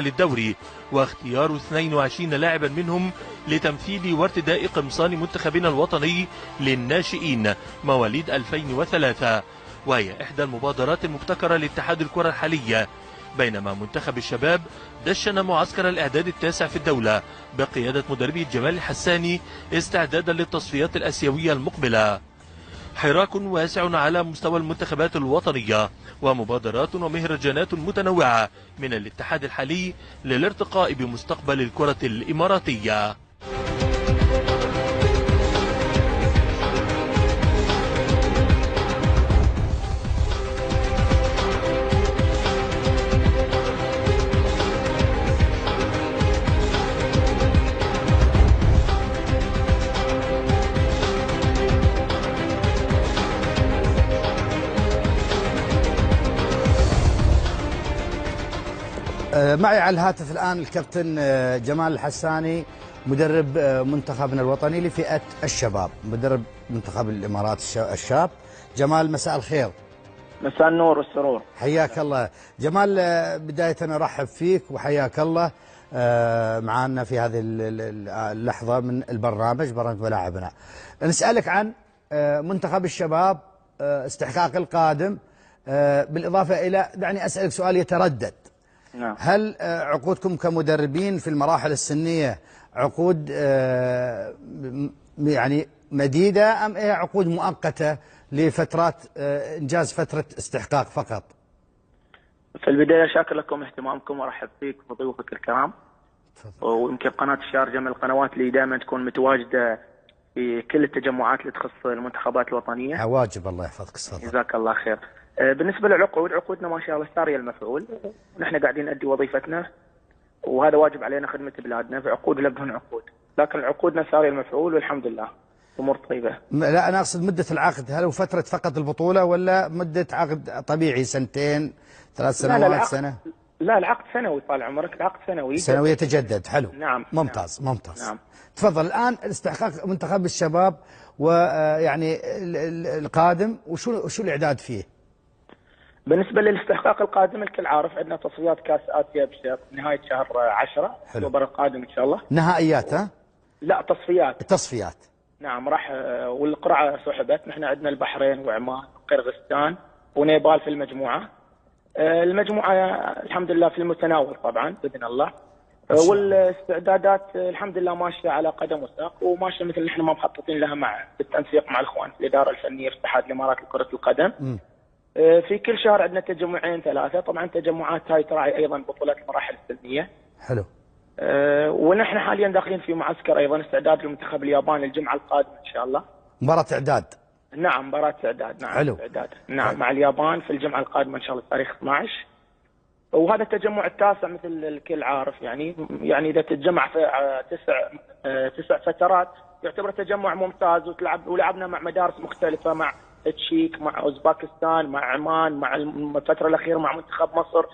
للدوري، واختيار 22 لاعبا منهم لتمثيل وارتداء قمصان منتخبنا الوطني للناشئين مواليد 2003، وهي إحدى المبادرات المبتكرة لاتحاد الكرة الحالية. بينما منتخب الشباب دشن معسكر الإعداد التاسع في الدولة بقيادة مدربه جمال الحساني استعدادا للتصفيات الآسيوية المقبلة. حراك واسع على مستوى المنتخبات الوطنية ومبادرات ومهرجانات متنوعة من الاتحاد الحالي للارتقاء بمستقبل الكرة الإماراتية. معي على الهاتف الآن الكابتن جمال الحساني مدرب منتخبنا الوطني لفئة الشباب، مدرب منتخب الإمارات الشاب. جمال مساء الخير. مساء النور والسرور. حياك الله جمال، بداية أرحب فيك وحياك الله معنا في هذه اللحظة من برنامج ملاعبنا. نسألك عن منتخب الشباب استحقاق القادم، بالإضافة إلى دعني أسألك سؤال يتردد. نعم. هل عقودكم كمدربين في المراحل السنية عقود يعني مديدة أم هي عقود مؤقتة لفترات إنجاز فترة استحقاق فقط؟ في البداية شاكر لكم اهتمامكم وارحب فيك وضيوفك الكرام. ويمكن قناة الشارجة من القنوات اللي دائما تكون متواجدة في كل التجمعات اللي تخص المنتخبات الوطنية. واجب، الله يحفظك. الصدر. جزاك الله خير. بالنسبة للعقود، عقودنا ما شاء الله سارية المفعول، نحن قاعدين نؤدي وظيفتنا وهذا واجب علينا خدمة بلادنا، في عقود ولا بدون عقود، لكن عقودنا سارية المفعول والحمد لله أمور طيبة. لا أنا أقصد مدة العقد، هل هو فترة فقط البطولة ولا مدة عقد طبيعي 2 3 سنوات سنة؟ لا العقد سنوي طال عمرك، العقد سنوي يتجدد. حلو. نعم. ممتاز. نعم. تفضل الآن استحقاق منتخب الشباب ويعني القادم وشو الإعداد فيه؟ بالنسبة للاستحقاق القادم الكل عارف عندنا تصفيات كأس آسيا بنهاية شهر 10 أكتوبر القادم إن شاء الله. نهائيات ها؟ لا تصفيات. نعم راح، والقرعة سحبت، نحن عندنا البحرين وعمان وقرغستان ونيبال في المجموعة. المجموعة الحمد لله في المتناول طبعا بإذن الله، والاستعدادات الحمد لله ماشية على قدم وساق وماشية مثل نحن ما مخططين لها بالتنسيق مع الإخوان في الإدارة الفنية في اتحاد الإمارات لكرة القدم. في كل شهر عندنا تجمعين 3، طبعا تجمعات هاي تراعي ايضا بطولات المراحل السنيه. حلو. ونحن حاليا داخلين في معسكر ايضا استعداد لمنتخب اليابان الجمعه القادمه ان شاء الله. مباراة اعداد. نعم مباراة اعداد. نعم. حلو. اعداد. نعم. حلو. مع اليابان في الجمعه القادمه ان شاء الله تاريخ 12. وهذا التجمع التاسع مثل الكل عارف، يعني اذا تتجمع في 9 فترات يعتبر تجمع ممتاز، ولعبنا مع مدارس مختلفه، مع التشيك، مع اوزباكستان، مع عمان، مع الفتره الاخيره مع منتخب مصر،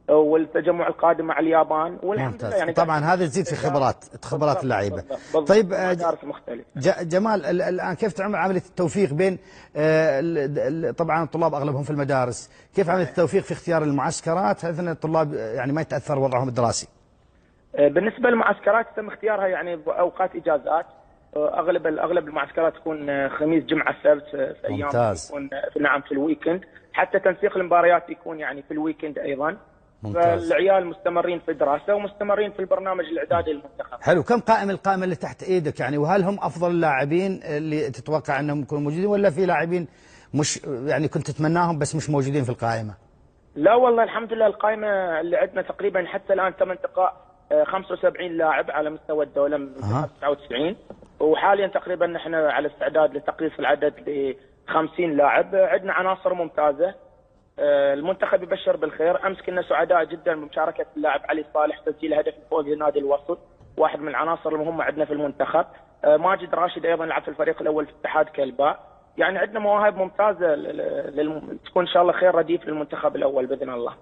والتجمع القادم مع اليابان. والحمد لله يعني طبعا هذا تزيد في خبرات اللعيبه. طيب مدارس مختلفه. جمال الان كيف تعمل عمليه التوفيق بين طبعا الطلاب اغلبهم في المدارس، كيف عمليه التوفيق في اختيار المعسكرات بحيث ان الطلاب يعني ما يتاثر وضعهم الدراسي؟ بالنسبه للمعسكرات تم اختيارها يعني باوقات اجازات، اغلب المعسكرات تكون خميس جمعه سبت في ايام ممتاز. تكون نعم في الويكند، حتى تنسيق المباريات يكون يعني في الويكند ايضا. ممتاز. فالعيال مستمرين في الدراسه ومستمرين في البرنامج الاعدادي للمنتخب. حلو. كم القائمه اللي تحت ايدك يعني، وهل هم افضل اللاعبين اللي تتوقع انهم يكونوا موجودين ولا في لاعبين مش يعني كنت تتمناهم بس مش موجودين في القائمه؟ لا والله الحمد لله القائمه اللي عندنا تقريبا حتى الان تم انتقاء 75 لاعب على مستوى الدوله من 99، وحاليا تقريبا نحن على استعداد لتقليص العدد ل 50 لاعب. عندنا عناصر ممتازه، المنتخب يبشر بالخير. امس كنا سعداء جدا بمشاركه اللاعب علي صالح تسجيل هدف الفوز لنادي الوصل، واحد من العناصر المهمه عندنا في المنتخب. ماجد راشد ايضا يلعب في الفريق الاول في اتحاد كلباء. يعني عندنا مواهب ممتازه تكون ان شاء الله خير رديف للمنتخب الاول باذن الله.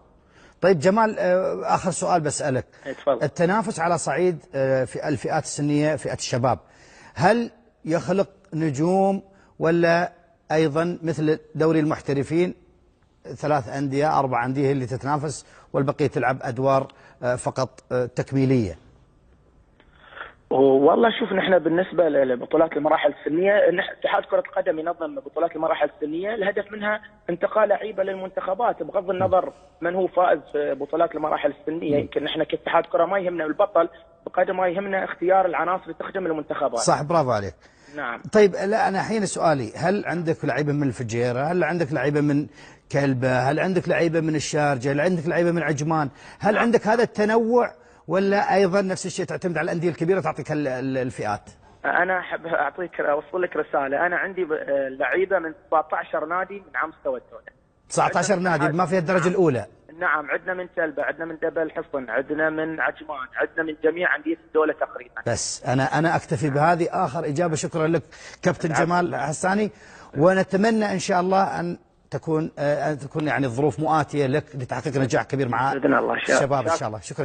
طيب جمال، آخر سؤال بسألك. اتفضل. التنافس على صعيد في الفئات السنية، فئة الشباب، هل يخلق نجوم ولا أيضا مثل دوري المحترفين 3 أندية 4 أندية هي اللي تتنافس والبقية تلعب أدوار فقط تكميلية؟ والله شوف، نحن بالنسبه لبطولات المراحل السنيه، اتحاد كره القدم ينظم بطولات المراحل السنيه، الهدف منها انتقاء لعيبه للمنتخبات بغض النظر من هو فائز في بطولات المراحل السنيه. يمكن نحن كاتحاد كره ما يهمنا البطل بقدر ما يهمنا اختيار العناصر اللي تخدم المنتخبات. صح، برافو عليك. نعم. طيب، لا أنا حين سؤالي، هل عندك لعيبة من الفجيرة؟ هل عندك لعيبة من كلبة؟ هل عندك لعيبة من الشارجة؟ هل عندك لعيبة من عجمان؟ هل عندك هذا التنوع، ولا أيضا نفس الشيء تعتمد على الأندية الكبيرة تعطيك الفئات؟ انا احب اوصل لك رساله. انا عندي لعيبه من 17 نادي من على مستوى الدوله. 19 نادي بما فيها الدرجة الأولى. نعم، عندنا من كلبة، عندنا من جبل حصن، عندنا من عجمان، عندنا من جميع أندية الدولة تقريبا. بس أنا أكتفي بهذه آخر إجابة. شكرا لك كابتن جمال حساني، ونتمنى إن شاء الله أن تكون يعني الظروف مؤاتية لك لتحقيق نجاح كبير مع الشباب إن شاء الله. شكرا.